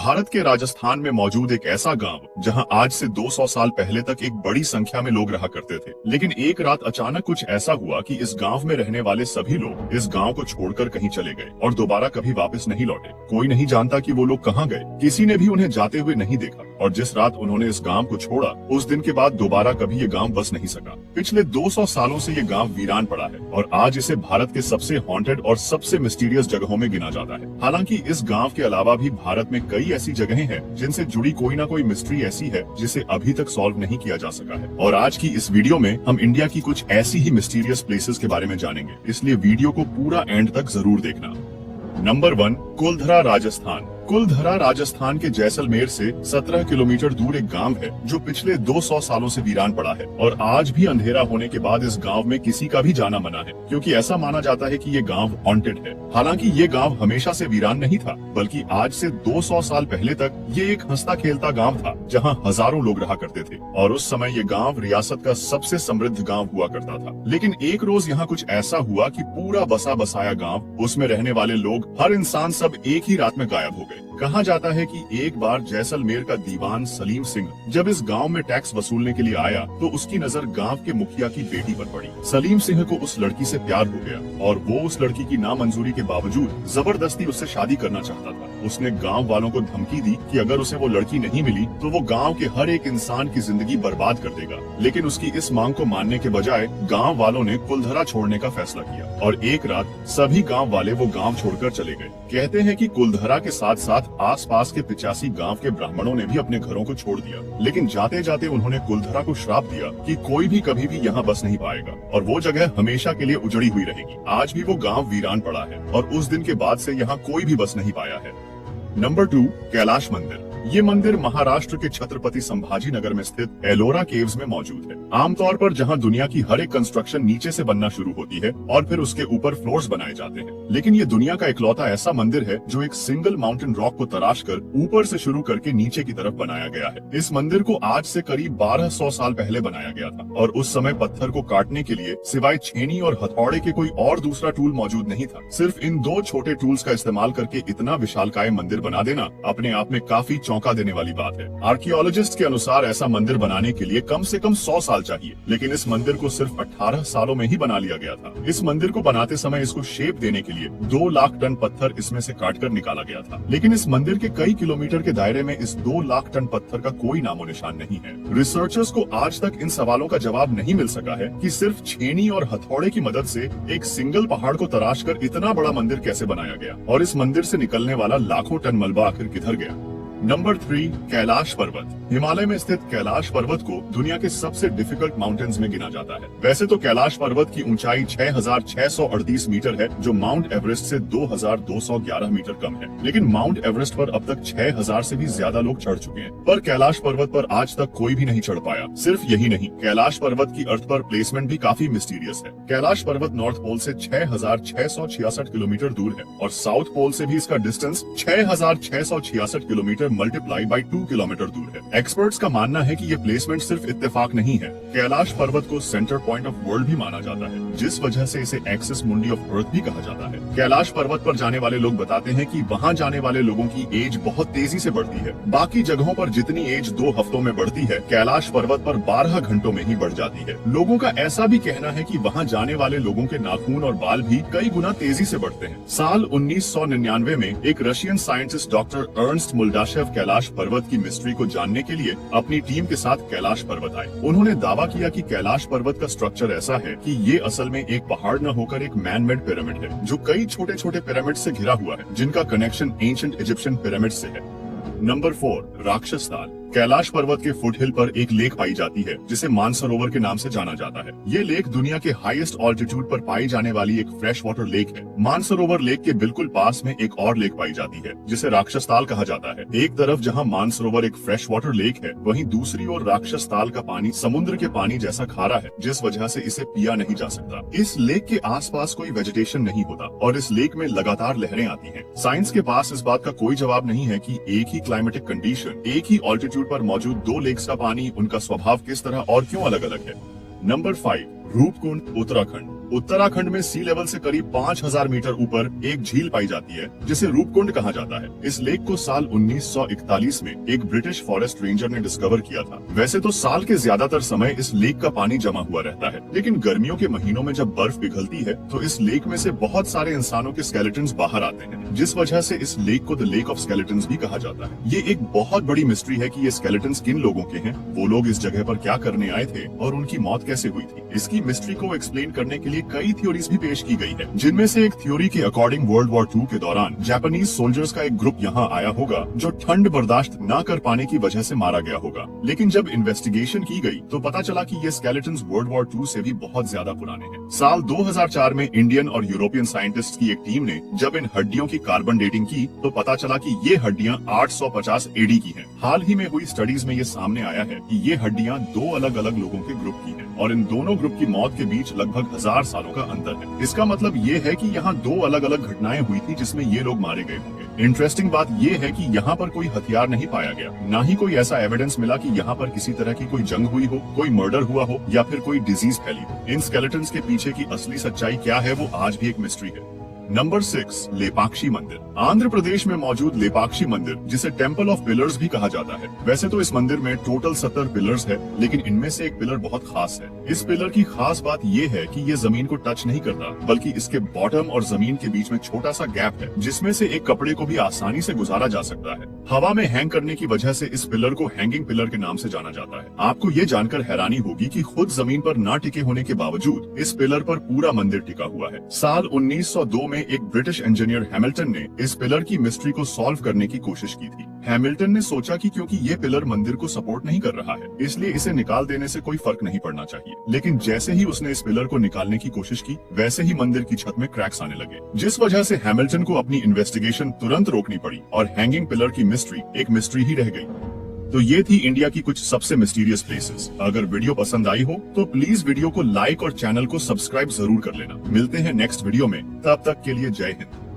भारत के राजस्थान में मौजूद एक ऐसा गांव जहां आज से 200 साल पहले तक एक बड़ी संख्या में लोग रहा करते थे। लेकिन एक रात अचानक कुछ ऐसा हुआ कि इस गांव में रहने वाले सभी लोग इस गांव को छोड़कर कहीं चले गए और दोबारा कभी वापस नहीं लौटे। कोई नहीं जानता कि वो लोग कहां गए, किसी ने भी उन्हें जाते हुए नहीं देखा और जिस रात उन्होंने इस गांव को छोड़ा उस दिन के बाद दोबारा कभी ये गांव बस नहीं सका। पिछले 200 सालों से ये गांव वीरान पड़ा है और आज इसे भारत के सबसे हॉन्टेड और सबसे मिस्टीरियस जगहों में गिना जाता है। हालांकि इस गांव के अलावा भी भारत में कई ऐसी जगहें हैं जिनसे जुड़ी कोई ना कोई मिस्ट्री ऐसी है जिसे अभी तक सॉल्व नहीं किया जा सका है। और आज की इस वीडियो में हम इंडिया की कुछ ऐसी ही मिस्टीरियस प्लेसेस के बारे में जानेंगे, इसलिए वीडियो को पूरा एंड तक जरूर देखना। नंबर 1, कुलधरा राजस्थान। कुलधरा राजस्थान के जैसलमेर से 17 किलोमीटर दूर एक गांव है जो पिछले 200 सालों से वीरान पड़ा है और आज भी अंधेरा होने के बाद इस गांव में किसी का भी जाना मना है, क्योंकि ऐसा माना जाता है कि ये गांव हॉन्टेड है। हालांकि ये गांव हमेशा से वीरान नहीं था, बल्कि आज से 200 साल पहले तक ये एक हंसता खेलता गांव था जहां हजारों लोग रहा करते थे और उस समय ये गांव रियासत का सबसे समृद्ध गांव हुआ करता था। लेकिन एक रोज यहाँ कुछ ऐसा हुआ कि पूरा बसा बसाया गांव, उसमें रहने वाले लोग, हर इंसान सब एक ही रात में गायब हो गए। कहा जाता है कि एक बार जैसलमेर का दीवान सलीम सिंह जब इस गांव में टैक्स वसूलने के लिए आया तो उसकी नजर गांव के मुखिया की बेटी पर पड़ी। सलीम सिंह को उस लड़की से प्यार हो गया और वो उस लड़की की नामंजूरी के बावजूद जबरदस्ती उससे शादी करना चाहता था। उसने गांव वालों को धमकी दी कि अगर उसे वो लड़की नहीं मिली तो वो गांव के हर एक इंसान की जिंदगी बर्बाद कर देगा। लेकिन उसकी इस मांग को मानने के बजाय गांव वालों ने कुलधरा छोड़ने का फैसला किया और एक रात सभी गांव वाले वो गांव छोड़कर चले गए। कहते हैं कि कुलधरा के साथ साथ आसपास के 85 गांव के ब्राह्मणों ने भी अपने घरों को छोड़ दिया, लेकिन जाते जाते उन्होंने कुलधरा को श्राप दिया कि कोई भी कभी भी यहाँ बस नहीं पाएगा और वो जगह हमेशा के लिए उजड़ी हुई रहेगी। आज भी वो गांव वीरान पड़ा है और उस दिन के बाद से यहाँ कोई भी बस नहीं पाया है। नंबर 2, कैलाश मंदिर। ये मंदिर महाराष्ट्र के छत्रपति संभाजी नगर में स्थित एलोरा केव्स में मौजूद है। आमतौर पर जहां दुनिया की हर एक कंस्ट्रक्शन नीचे से बनना शुरू होती है और फिर उसके ऊपर फ्लोर्स बनाए जाते हैं, लेकिन ये दुनिया का इकलौता ऐसा मंदिर है जो एक सिंगल माउंटेन रॉक को तराश कर ऊपर से शुरू करके नीचे की तरफ बनाया गया है। इस मंदिर को आज से करीब 1200 साल पहले बनाया गया था और उस समय पत्थर को काटने के लिए सिवाय छेनी और हथौड़े के कोई और दूसरा टूल मौजूद नहीं था। सिर्फ इन 2 छोटे टूल्स का इस्तेमाल करके इतना विशालकाय मंदिर बना देना अपने आप में काफी चौंका देने वाली बात है। आर्कियोलॉजिस्ट के अनुसार ऐसा मंदिर बनाने के लिए कम से कम 100 साल चाहिए, लेकिन इस मंदिर को सिर्फ 18 सालों में ही बना लिया गया था। इस मंदिर को बनाते समय इसको शेप देने के लिए 2 लाख टन पत्थर इसमें से काटकर निकाला गया था, लेकिन इस मंदिर के कई किलोमीटर के दायरे में इस 2 लाख टन पत्थर का कोई नामो निशान नहीं है। रिसर्चर्स को आज तक इन सवालों का जवाब नहीं मिल सका है कि सिर्फ छेनी और हथौड़े की मदद से एक सिंगल पहाड़ को तराश कर इतना बड़ा मंदिर कैसे बनाया गया और इस मंदिर से निकलने वाला लाखों टन मलबा आखिर किधर गया। नंबर 3, कैलाश पर्वत। हिमालय में स्थित कैलाश पर्वत को दुनिया के सबसे डिफिकल्ट माउंटेन्स में गिना जाता है। वैसे तो कैलाश पर्वत की ऊंचाई 6638 मीटर है, जो माउंट एवरेस्ट से 2211 मीटर कम है, लेकिन माउंट एवरेस्ट पर अब तक 6000 से भी ज्यादा लोग चढ़ चुके हैं। पर कैलाश पर्वत पर आज तक कोई भी नहीं चढ़ पाया। सिर्फ यही नहीं, कैलाश पर्वत की अर्थ पर प्लेसमेंट भी काफी मिस्टीरियस है। कैलाश पर्वत नॉर्थ पोल से 6666 किलोमीटर दूर है और साउथ पोल से भी इसका distance 6666 kilometre multiply by 2 kilometre दूर है। एक्सपर्ट्स का मानना है कि ये प्लेसमेंट सिर्फ इत्तेफाक नहीं है। कैलाश पर्वत को सेंटर पॉइंट ऑफ वर्ल्ड भी माना जाता है, जिस वजह से इसे एक्सिस मुंडी ऑफ अर्थ भी कहा जाता है। कैलाश पर्वत पर जाने वाले लोग बताते हैं कि वहाँ जाने वाले लोगों की एज बहुत तेजी से बढ़ती है। बाकी जगहों पर जितनी एज 2 हफ्तों में बढ़ती है, कैलाश पर्वत पर 12 घंटों में ही बढ़ जाती है। लोगों का ऐसा भी कहना है कि वहाँ जाने वाले लोगों के नाखून और बाल भी कई गुना तेजी से बढ़ते हैं। साल 1999 में एक Russian scientist doctor Ernst Muldashev Kailash पर्वत की मिस्ट्री को जानने के लिए अपनी टीम के साथ कैलाश पर्वत आए। उन्होंने दावा किया कि कैलाश पर्वत का स्ट्रक्चर ऐसा है कि ये असल में एक पहाड़ न होकर एक मैन मेड पिरामिड है, जो कई छोटे छोटे पिरामिड से घिरा हुआ है, जिनका कनेक्शन एंशिएंट इजिप्शियन पिरामिड से है। नंबर 4, राक्षस ताल। कैलाश पर्वत के फुट हिल पर एक लेक पाई जाती है जिसे मानसरोवर के नाम से जाना जाता है। ये लेक दुनिया के हाईएस्ट ऑल्टीट्यूड पर पाई जाने वाली एक फ्रेश वाटर लेक है। मानसरोवर लेक के बिल्कुल पास में एक और लेक पाई जाती है जिसे राक्षस ताल कहा जाता है। एक तरफ जहाँ मानसरोवर एक फ्रेश वाटर लेक है, वहीं दूसरी ओर राक्षस ताल का पानी समुद्र के पानी जैसा खारा है, जिस वजह से इसे पिया नहीं जा सकता। इस लेक के आसपास कोई वेजिटेशन नहीं होता और इस लेक में लगातार लहरें आती हैं। साइंस के पास इस बात का कोई जवाब नहीं है कि एक ही क्लाइमेटिक कंडीशन, एक ही ऑल्टीट्यूड पर मौजूद 2 लेक्स का पानी, उनका स्वभाव किस तरह और क्यों अलग अलग है। नंबर 5, रूपकुंड, उत्तराखंड। उत्तराखंड में सी लेवल से करीब 5000 मीटर ऊपर एक झील पाई जाती है जिसे रूपकुंड कहा जाता है। इस लेक को साल 1941 में एक ब्रिटिश फॉरेस्ट रेंजर ने डिस्कवर किया था। वैसे तो साल के ज्यादातर समय इस लेक का पानी जमा हुआ रहता है, लेकिन गर्मियों के महीनों में जब बर्फ पिघलती है तो इस लेक में से बहुत सारे इंसानों के स्केलेटन्स बाहर आते हैं, जिस वजह से इस लेक को द लेक ऑफ स्केलेटन्स भी कहा जाता है। ये एक बहुत बड़ी मिस्ट्री है कि ये स्केलेटन्स किन लोगों के हैं, वो लोग इस जगह पर क्या करने आए थे और उनकी मौत कैसे हुई थी। इसकी मिस्ट्री को एक्सप्लेन करने के लिए कई थ्योरीज भी पेश की गई है, जिनमें से एक थ्योरी के अकॉर्डिंग वर्ल्ड वॉर 2 के दौरान जापानीज सोल्जर्स का एक ग्रुप यहाँ आया होगा जो ठंड बर्दाश्त न कर पाने की वजह से मारा गया होगा। लेकिन जब इन्वेस्टिगेशन की गई तो पता चला कि ये स्केलेटन्स वर्ल्ड वॉर 2 से भी बहुत ज्यादा पुराने हैं। साल 2004 में इंडियन और यूरोपियन साइंटिस्ट की एक टीम ने जब इन हड्डियों की कार्बन डेटिंग की तो पता चला कि ये हड्डियां 850 एडी की हैं। हाल ही में हुई स्टडीज में ये सामने आया है कि ये हड्डियां 2 अलग अलग लोगों के ग्रुप की हैं और इन दोनों ग्रुप की मौत के बीच लगभग 1000 सालों का अंतर है। इसका मतलब ये है कि यहाँ 2 अलग अलग घटनाएं हुई थी जिसमें ये लोग मारे गए होंगे। इंटरेस्टिंग बात ये है कि यहाँ पर कोई हथियार नहीं पाया गया, न ही कोई ऐसा एविडेंस मिला कि यहाँ पर किसी तरह की कोई जंग हुई हो, कोई मर्डर हुआ हो या फिर कोई डिजीज फैली हो। इन स्केलेटन्स के पीछे की असली सच्चाई क्या है वो आज भी एक मिस्ट्री है। नंबर 6, लेपाक्षी मंदिर। आंध्र प्रदेश में मौजूद लेपाक्षी मंदिर, जिसे टेम्पल ऑफ पिलर्स भी कहा जाता है। वैसे तो इस मंदिर में टोटल 70 पिलर्स है, लेकिन इनमें से एक पिलर बहुत खास है। इस पिलर की खास बात ये है कि ये जमीन को टच नहीं करता, बल्कि इसके बॉटम और जमीन के बीच में छोटा सा गैप है, जिसमें से एक कपड़े को भी आसानी से गुजारा जा सकता है। हवा में हैंग करने की वजह से इस पिलर को हैंगिंग पिलर के नाम से जाना जाता है। आपको ये जानकर हैरानी होगी कि खुद जमीन पर ना टिके होने के बावजूद इस पिलर पर पूरा मंदिर टिका हुआ है। साल 1902 में एक ब्रिटिश इंजीनियर हैमिल्टन ने इस पिलर की मिस्ट्री को सॉल्व करने की कोशिश की थी। हैमिल्टन ने सोचा कि क्योंकि ये पिलर मंदिर को सपोर्ट नहीं कर रहा है, इसलिए इसे निकाल देने से कोई फर्क नहीं पड़ना चाहिए। लेकिन जैसे ही उसने इस पिलर को निकालने की कोशिश की, वैसे ही मंदिर की छत में क्रैक्स आने लगे, जिस वजह से हैमिल्टन को अपनी इन्वेस्टिगेशन तुरंत रोकनी पड़ी और हैंगिंग पिलर की मिस्ट्री एक मिस्ट्री ही रह गई। तो ये थी इंडिया की कुछ सबसे मिस्टीरियस प्लेसेस। अगर वीडियो पसंद आई हो तो प्लीज वीडियो को लाइक और चैनल को सब्सक्राइब जरूर कर लेना। मिलते हैं नेक्स्ट वीडियो में, तब तक के लिए जय हिंद।